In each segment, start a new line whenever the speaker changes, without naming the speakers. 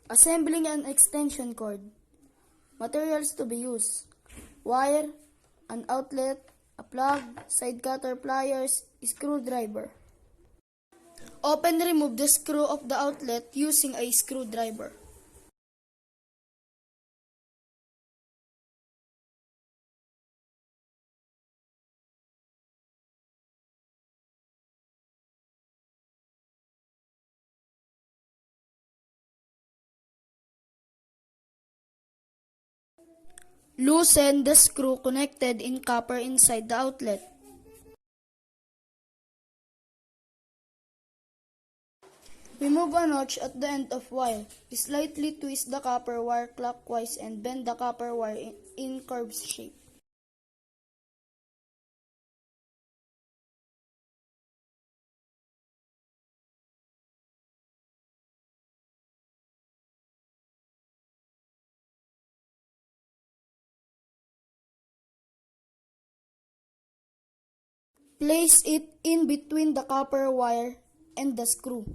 Assembling an extension cord. Materials to be used: wire, an outlet, a plug, side cutter pliers, screwdriver. Open and remove the screw of the outlet using a screwdriver. Loosen the screw connected in copper inside the outlet. Remove a notch at the end of wire. Slightly twist the copper wire clockwise and bend the copper wire in curved shape. Place it in between the copper wire and the screw.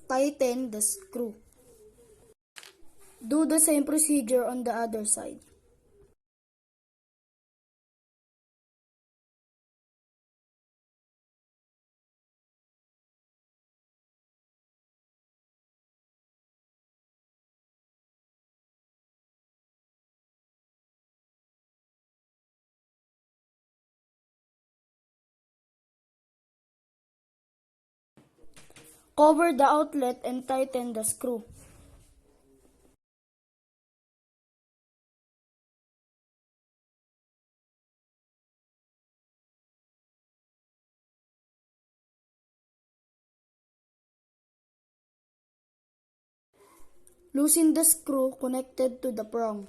Tighten the screw. Do the same procedure on the other side. Cover the outlet and tighten the screw. Loosen the screw connected to the prong.